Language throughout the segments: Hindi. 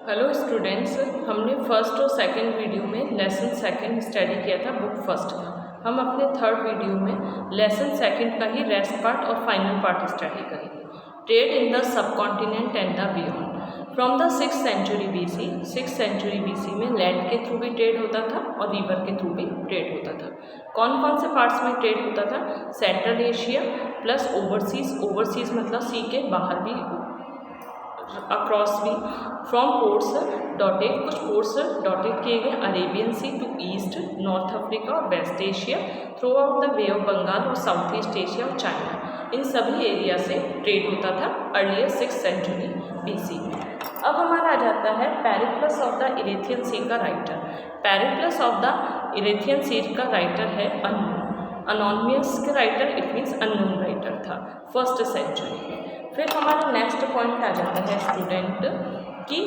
हेलो स्टूडेंट्स, हमने फर्स्ट और सेकंड वीडियो में लेसन सेकंड स्टडी किया था बुक फर्स्ट का। हम अपने थर्ड वीडियो में लेसन सेकंड का ही रेस्ट पार्ट और फाइनल पार्ट स्टडी करेंगे। Trade in the subcontinent and the beyond. From the 6th century BC, 6th century BC में लैंड के थ्रू भी ट्रेड होता था और रिवर के थ्रू भी ट्रेड होता था। कौन कौन से पार्ट्स में ट्रेड होता था? Central Asia plus overseas, overseas मतलब सी के बाहर भी, अक्रॉस भी, फ्रॉम पोर्ट्स डॉटेड, कुछ पोर्ट्स डॉटेड किए गए Arabian Sea to east, North Africa और West Asia, throughout the Bay of Bengal और साउथ ईस्ट एशिया और चाइना। इन सभी एरिया से ट्रेड होता था अर्लियर 6th सेंचुरी बीसी में। अब हमारा आ जाता है पेरिप्लस ऑफ द इरेथियन सी का writer. Periplus of the Erythraean सी का राइटर है अनोनिमस के writer, it means unknown writer था 1st सेंचुरी में। फिर हमारा नेक्स्ट पॉइंट आ जाता है स्टूडेंट कि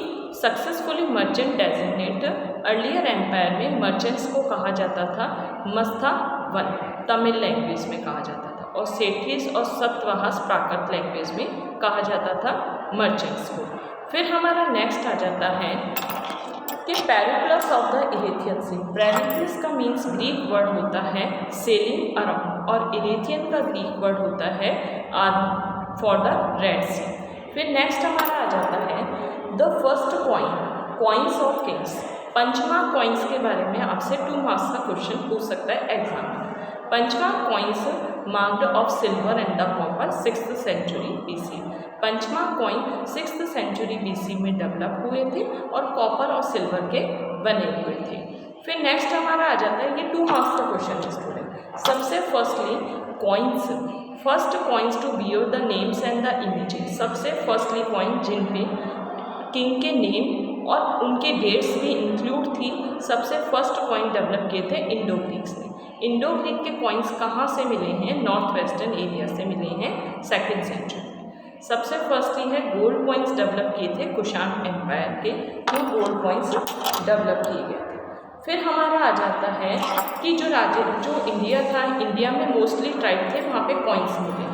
successfully merchant designate. Earlier empire में मर्चेंट्स को कहा जाता था मस्थावन, तमिल लैंग्वेज में कहा जाता था, और सेठीज और सतवाहस प्राकृत लैंग्वेज में कहा जाता था मर्चेंट्स को। फिर हमारा नेक्स्ट आ जाता है कि Periplus of the Erythraean Sea. Periplus का मीन्स ग्रीक वर्ड होता है सेलिंग अराउंड, और इरेथियन का ग्रीक वर्ड होता है arm for the Red Sea. फिर नेक्स्ट हमारा आ जाता है the first coins of kings. Punchmarked coins के बारे में आपसे 2 मार्क्स का क्वेश्चन पूछ सकता है एग्जाम में। Punchmarked coins marked of silver and the copper 6th century BC. Punchmarked coin 6th century BC में डेवलप हुए थे और कॉपर और सिल्वर के बने हुए थे। फिर नेक्स्ट हमारा आ जाता है, ये 2 मार्क्स का क्वेश्चन है स्टूडेंट। सबसे firstly coins, first coins to bear the names and the images. सबसे फर्स्टली कॉइन जिन पे किंग के नेम और उनके डेट्स भी इंक्लूड थी, सबसे फर्स्ट कॉइन डेवलप किए थे इंडो ग्रीक्स ने। इंडो ग्रीक के कॉइन्स कहाँ से मिले हैं? नॉर्थ वेस्टर्न एरिया से मिले हैं 2nd सेंचुरी में। सबसे फर्स्टली है गोल्ड कॉइन्स डेवलप किए थे कुशान एम्पायर के, जो गोल्ड कॉइन्स डेवलप किए गए थे। फिर हमारा आ जाता है कि जो इंडिया था, इंडिया में मोस्टली ट्राइब थे, वहाँ पे कॉइन्स मिले हैं।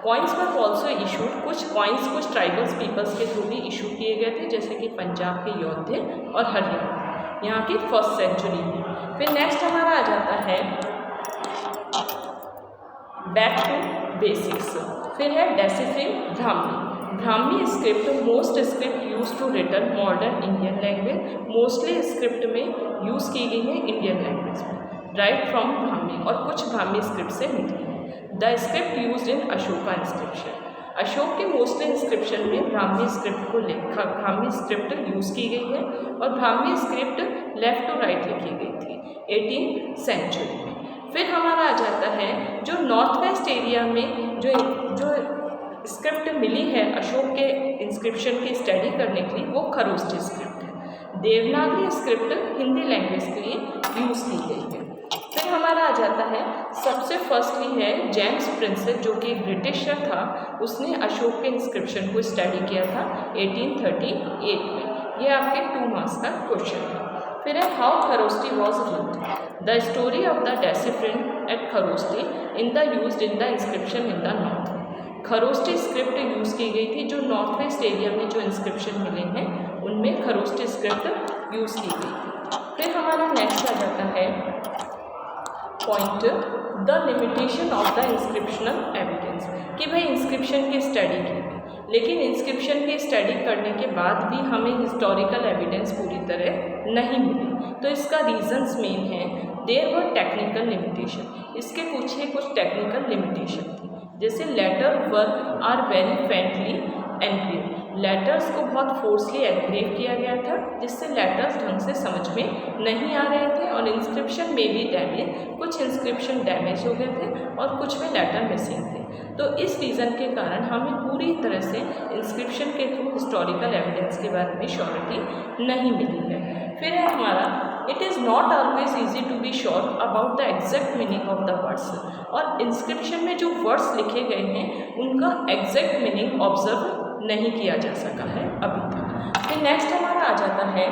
कॉइन्स वर ऑल्सो इशूड, कुछ कॉइन्स कुछ ट्राइबल्स पीपल्स के थ्रू भी इशू किए गए थे, जैसे कि पंजाब के योद्धे और हरियाणा, यहाँ की 1st सेंचुरी में। फिर नेक्स्ट हमारा आ जाता है बैक टू बेसिक्स। फिर है deciphering Brahmi. Brahmi script most script use to written modern Indian language, mostly script में यूज़ की गई है इंडियन लैंग्वेज में, राइट फ्रॉम ब्राह्मी, और कुछ ब्राह्मी स्क्रिप्ट से मिली है। The script use in Ashoka inscription. Ashoka के मोस्टली इंस्क्रिप्शन में ब्राह्मी स्क्रिप्ट को लिखा, ब्राह्मी स्क्रिप्ट यूज़ की गई है, और Brahmi script left to right लिखी गई थी 18th सेंचुरी में। फिर हमारा आ जाता है जो नॉर्थ वेस्ट एरिया में जो स्क्रिप्ट मिली है अशोक के इंस्क्रिप्शन की स्टडी करने के लिए, वो खरोष्टी स्क्रिप्ट है। देवनागरी स्क्रिप्ट हिंदी लैंग्वेज के लिए यूज़ की गई है। फिर हमारा आ जाता है सबसे फर्स्टली है जेम्स प्रिंसेप, जो कि ब्रिटिशर था, उसने अशोक के इंस्क्रिप्शन को स्टडी किया था 1838 में। ये आपके 2 मार्क्स का क्वेश्चन है। फिर है how Kharosthi was used. The story of the decipherment Kharosthi in the used in the inscription in the north. Kharosthi script use की गई थी, जो नॉर्थ वेस्ट एरिया में जो इंस्क्रिप्शन मिले हैं उनमें खरोष्टी स्क्रिप्ट यूज़ की गई थी। फिर हमारा नेक्स्ट आ जाता है point the limitation of the inscriptional evidence, कि भाई इंस्क्रिप्शन की स्टडी की, लेकिन इंस्क्रिप्शन की स्टडी करने के बाद भी हमें हिस्टोरिकल एविडेंस पूरी तरह नहीं मिली। तो इसका रीजंस मेन है देयर वर टेक्निकल लिमिटेशन, इसके पीछे कुछ टेक्निकल लिमिटेशन थी, जैसे letter work are very faintly engrave. Letters को बहुत फोर्सली एनग्रेव किया गया था, जिससे लेटर्स ढंग से समझ में नहीं आ रहे थे, और इंस्क्रिप्शन में भी डैमेज, कुछ इंस्क्रिप्शन डैमेज हो गए थे और कुछ में लेटर मिसिंग थे। तो इस रीज़न के कारण हमें पूरी तरह से इंस्क्रिप्शन के थ्रू हिस्टोरिकल एविडेंस के बारे में श्योरिटी नहीं मिली है। फिर है हमारा it is not always easy to be sure about the exact meaning of the words, और इंस्क्रिप्शन में जो वर्ड्स लिखे गए हैं उनका एग्जैक्ट मीनिंग ऑब्जर्व नहीं किया जा सका है अभी तक। फिर नेक्स्ट हमारा आ जाता है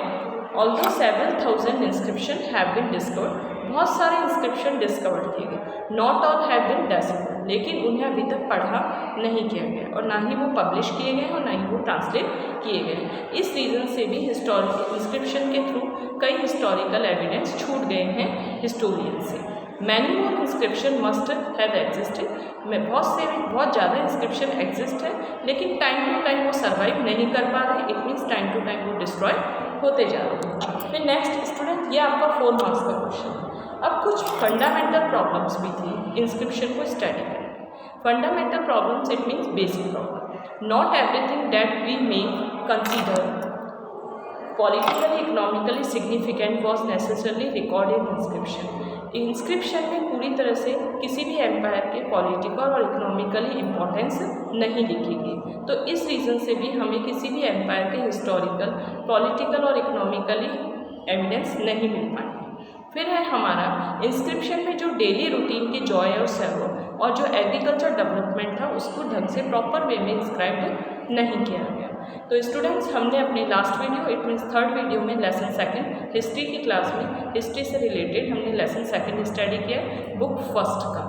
although 7,000 inscription have been discovered बहुत सारे इंस्क्रिप्शन डिस्कवर किए गए। Not all have been deciphered, लेकिन उन्हें अभी तक पढ़ा नहीं किया गया और ना ही वो पब्लिश किए गए और ना ही वो ट्रांसलेट किए गए। इस रीज़न से भी हिस्टोरिकल इंस्क्रिप्शन के थ्रू कई हिस्टोरिकल एविडेंस छूट गए हैं हिस्टोरियन से। Many more inscription must have existed, में बहुत ज़्यादा इंस्क्रिप्शन एग्जिस्ट है, लेकिन टाइम टू टाइम वो सर्वाइव नहीं कर पा रहे। It means time to time वो डिस्ट्रॉय होते जा रहे हैं। फिर नेक्स्ट स्टूडेंट, ये आपका 4 मार्क्स का क्वेश्चन है। अब कुछ फंडामेंटल प्रॉब्लम्स भी थी इंस्क्रिप्शन को स्टडी करने। Fundamental problems it means basic problem. Not everything that we may consider politically economically significant was necessarily recorded in inscription। Inscription में पूरी तरह से किसी भी एम्पायर के पॉलिटिकल और इकोनॉमिकली इम्पोर्टेंस नहीं लिखी गई, तो इस रीज़न से भी हमें किसी भी एम्पायर के हिस्टोरिकल, पॉलिटिकल और इकोनॉमिकली एविडेंस नहीं मिल पाए। फिर है हमारा इंस्क्रिप्शन में जो डेली रूटीन के जॉय और सैरो और जो एग्रीकल्चर डेवलपमेंट था उसको ढंग से प्रॉपर वे में इंस्क्राइब्ड नहीं किया गया। तो स्टूडेंट्स, हमने अपनी last video it means 3rd video में लेसन 2 हिस्ट्री की क्लास में हिस्ट्री से रिलेटेड हमने लेसन 2 स्टडी किया बुक 1 का।